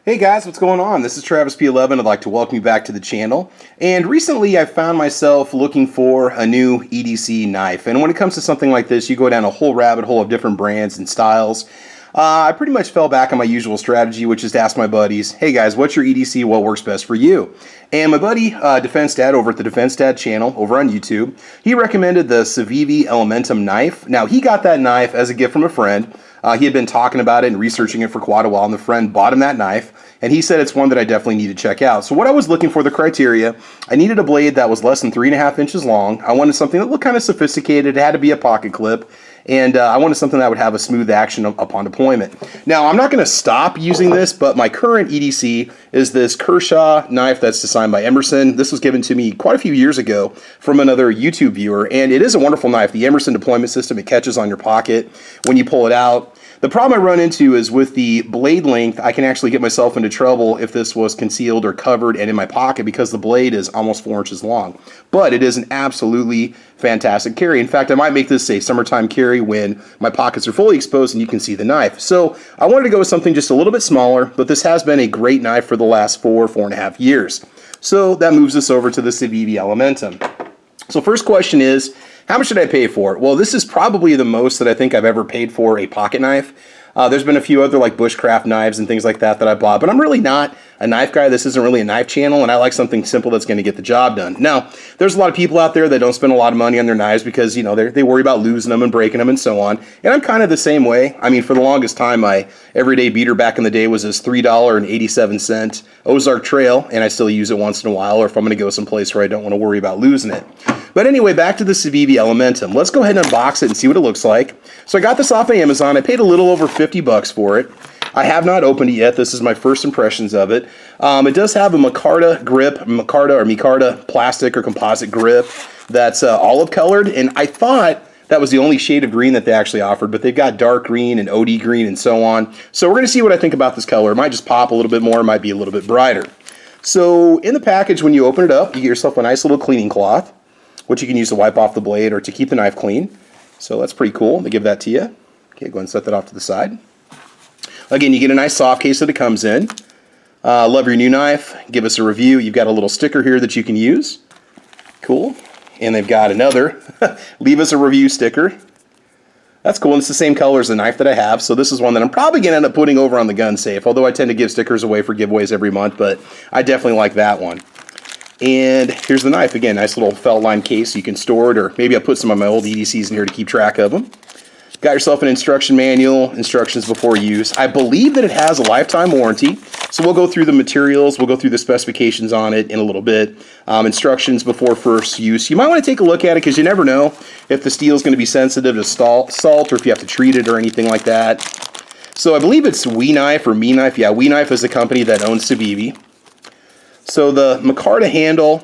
Hey guys, what's going on? This is Travis P11. I'd like to welcome you back to the channel. And recently I found myself looking for a new EDC knife. And when it comes to something like this, you go down a whole rabbit hole of different brands and styles. I pretty much fell back on my usual strategy, which is to ask my buddies, hey guys, what's your EDC? What works best for you? And my buddy, Defense Dad, over at the Defense Dad channel over on YouTube, he recommended the Civivi Elementum knife. Now, he got that knife as a gift from a friend. He had been talking about it and researching it for quite a while, and the friend bought him that knife, and he said it's one that I definitely need to check out. So what I was looking for, the criteria, I needed a blade that was less than 3.5 inches long. I wanted something that looked kind of sophisticated. It had to be a pocket clip, and I wanted something that would have a smooth action upon deployment. Now, I'm not going to stop using this, but my current EDC is this Kershaw knife that's designed by Emerson. This was given to me quite a few years ago from another YouTube viewer, and it is a wonderful knife. The Emerson deployment system, it catches on your pocket when you pull it out. The problem I run into is with the blade length, I can actually get myself into trouble if this was concealed or covered and in my pocket because the blade is almost 4 inches long. But it is an absolutely fantastic carry. In fact, I might make this a summertime carry when my pockets are fully exposed and you can see the knife. So I wanted to go with something just a little bit smaller, but this has been a great knife for the last 4.5 years. So that moves us over to the Civivi Elementum. So first question is, how much did I pay for it? Well, this is probably the most that I think I've ever paid for a pocket knife. There's been a few other like bushcraft knives and things like that I bought, but I'm really not a knife guy. This isn't really a knife channel, and I like something simple that's going to get the job done. Now, there's a lot of people out there that don't spend a lot of money on their knives because, you know, they worry about losing them and breaking them and so on. And I'm kind of the same way. I mean, for the longest time, my everyday beater back in the day was this $3.87 Ozark Trail, and I still use it once in a while, or if I'm going to go someplace where I don't want to worry about losing it. But anyway, back to the Civivi Elementum. Let's go ahead and unbox it and see what it looks like. So I got this off of Amazon. I paid a little over $50 for it. I have not opened it yet. This is my first impressions of it. It does have a Micarta grip, Micarta plastic or composite grip that's olive colored, and I thought that was the only shade of green that they actually offered, but they've got dark green and OD green and so on. So we're going to see what I think about this color. It might just pop a little bit more, it might be a little bit brighter. So in the package, when you open it up, you get yourself a nice little cleaning cloth, which you can use to wipe off the blade or to keep the knife clean. So that's pretty cool. They give that to you. Okay, go ahead and set that off to the side. Again, you get a nice soft case that it comes in. Love your new knife. Give us a review. You've got a little sticker here that you can use. Cool. And they've got another leave us a review sticker. That's cool. And it's the same color as the knife that I have. So this is one that I'm probably going to end up putting over on the gun safe, although I tend to give stickers away for giveaways every month, but I definitely like that one. And here's the knife. Again, nice little felt line case so you can store it, or maybe I'll put some of my old EDCs in here to keep track of them. Got yourself an instruction manual, instructions before use. I believe that it has a lifetime warranty, so we'll go through the materials, we'll go through the specifications on it in a little bit. Instructions before first use. You might want to take a look at it because you never know if the steel is going to be sensitive to salt or if you have to treat it or anything like that. So I believe it's WeKnife or MeKnife. Yeah, WeKnife is the company that owns Civivi. So the Micarta handle,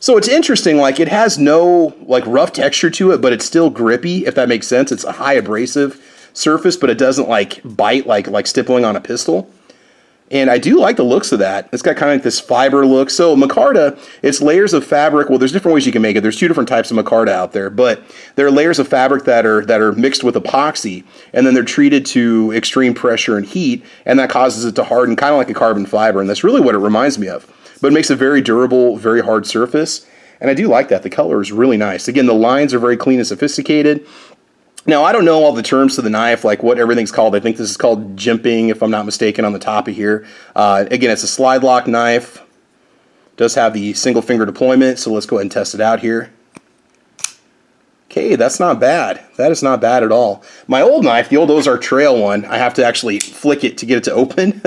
so it's interesting, like it has no like rough texture to it, but it's still grippy, if that makes sense. It's a high abrasive surface, but it doesn't like bite like stippling on a pistol. And I do like the looks of that. It's got kind of like this fiber look. So Micarta, it's layers of fabric. Well, there's different ways you can make it. There's two different types of Micarta out there, but there are layers of fabric that are mixed with epoxy, and then they're treated to extreme pressure and heat, and that causes it to harden, kind of like a carbon fiber, and that's really what it reminds me of. But it makes a very durable, very hard surface, and I do like that. The color is really nice. Again, the lines are very clean and sophisticated. Now, I don't know all the terms to the knife, like what everything's called. I think this is called jimping, if I'm not mistaken, on the top of here. Again, it's a slide lock knife. It does have the single finger deployment, so let's go ahead and test it out here. Okay, that's not bad. That is not bad at all. My old knife, the old Ozark Trail one, I have to actually flick it to get it to open.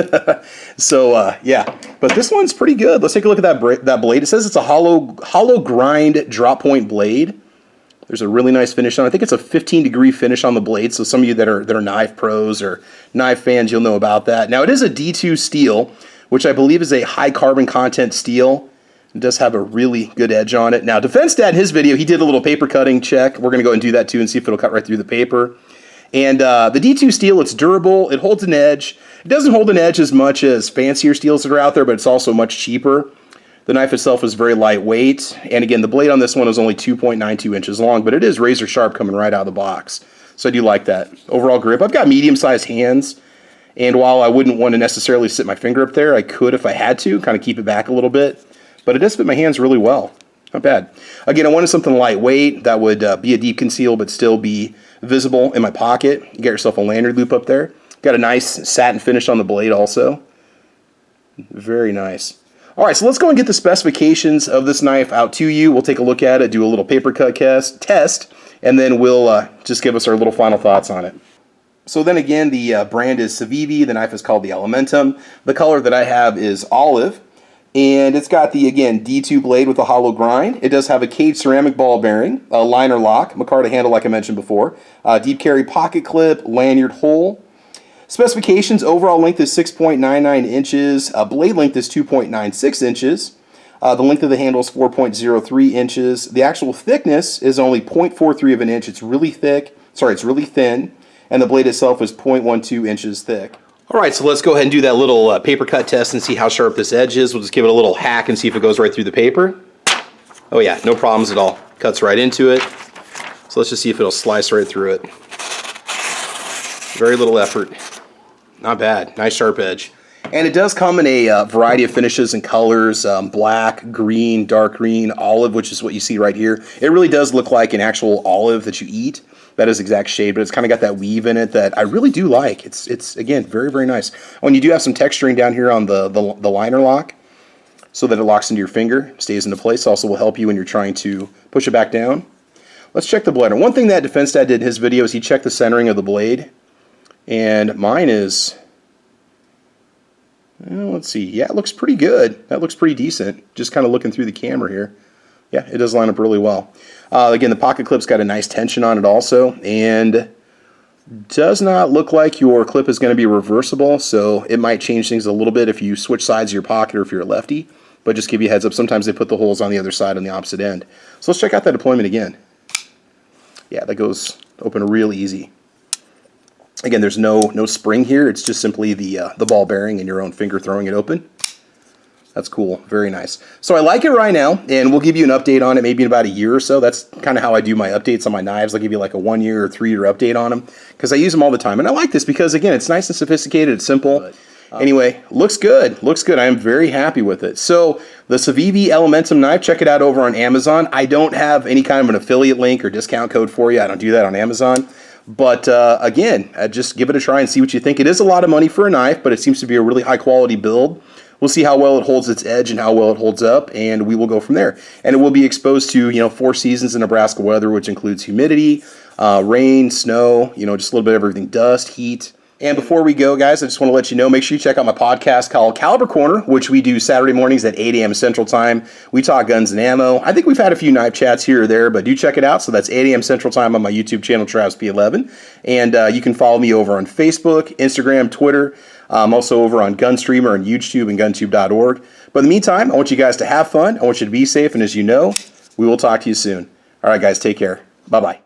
So, yeah. But this one's pretty good. Let's take a look at that blade. It says it's a hollow grind drop point blade. There's a really nice finish on it. I think it's a 15-degree finish on the blade, so some of you that are knife pros or knife fans, you'll know about that. Now, it is a D2 steel, which I believe is a high carbon content steel. It does have a really good edge on it. Now, Defense Dad, in his video, he did a little paper cutting check. We're going to go and do that too and see if it'll cut right through the paper. And the D2 steel, it's durable. It holds an edge. It doesn't hold an edge as much as fancier steels that are out there, but it's also much cheaper. The knife itself is very lightweight, and again, the blade on this one is only 2.92 inches long, but it is razor sharp coming right out of the box. So I do like that. Overall grip, I've got medium-sized hands, And while I wouldn't want to necessarily sit my finger up there, I could if I had to, kind of keep it back a little bit. But it does fit my hands really well. Not bad. Again, I wanted something lightweight that would be a deep conceal but still be visible in my pocket. You get yourself a lanyard loop up there. Got a nice satin finish on the blade also. Very nice. All right, so let's go and get the specifications of this knife out to you. We'll take a look at it, do a little paper cut test, and then we'll just give us our little final thoughts on it. So then again, the brand is Civivi. The knife is called the Elementum. The color that I have is olive. And it's got the, again, D2 blade with a hollow grind. It does have a cage ceramic ball bearing, a liner lock, Micarta handle like I mentioned before, deep carry pocket clip, lanyard hole. Specifications, overall length is 6.99 inches, blade length is 2.96 inches, the length of the handle is 4.03 inches. The actual thickness is only 0.43 of an inch. It's really thick, it's really thin, and the blade itself is 0.12 inches thick. All right, so let's go ahead and do that little paper cut test and see how sharp this edge is. We'll just give it a little hack and see if it goes right through the paper. Oh yeah, no problems at all. Cuts right into it. So let's just see if it'll slice right through it. Very little effort. Not bad. Nice sharp edge. And it does come in a variety of finishes and colors, black, green, dark green, olive, which is what you see right here. It really does look like an actual olive that you eat. That is exact shade, but it's kind of got that weave in it that I really do like. It's again, very, very nice. When you do have some texturing down here on the liner lock so that it locks into your finger, stays into place. Also will help you when you're trying to push it back down. Let's check the blade. One thing that Defense Dad did in his video is he checked the centering of the blade. And mine is, well, let's see. Yeah, it looks pretty good. That looks pretty decent. Just kind of looking through the camera here. Yeah, it does line up really well. Again, the pocket clip's got a nice tension on it also, and does not look like your clip is going to be reversible, so it might change things a little bit if you switch sides of your pocket or if you're a lefty, but just give you a heads up, sometimes they put the holes on the other side on the opposite end. So let's check out that deployment again. Yeah, that goes open real easy. Again, there's no spring here, it's just simply the ball bearing and your own finger throwing it open. That's cool. Very nice. So I like it right now, and we'll give you an update on it maybe in about a year or so. That's kind of how I do my updates on my knives. I'll give you like a 1 year or 3 year update on them because I use them all the time. And I like this because, again, it's nice and sophisticated. It's simple. Anyway, looks good. Looks good. I am very happy with it. So the Civivi Elementum knife, check it out over on Amazon. I don't have any kind of an affiliate link or discount code for you. I don't do that on Amazon. But again, just give it a try and see what you think. It is a lot of money for a knife, but it seems to be a really high quality build. We'll see how well it holds its edge and how well it holds up, and we will go from there. And it will be exposed to, 4 seasons in Nebraska weather, which includes humidity, rain, snow, just a little bit of everything, dust, heat. And before we go, guys, I just want to let you know, make sure you check out my podcast called Caliber Corner, which we do Saturday mornings at 8 a.m. Central Time. We talk guns and ammo. I think we've had a few knife chats here or there, but do check it out. So that's 8 a.m. Central Time on my YouTube channel, Travis P11. And you can follow me over on Facebook, Instagram, Twitter. I'm also over on Gunstreamer and UGEtube and guntube.org. But in the meantime, I want you guys to have fun. I want you to be safe. And as you know, we will talk to you soon. All right, guys, take care. Bye-bye.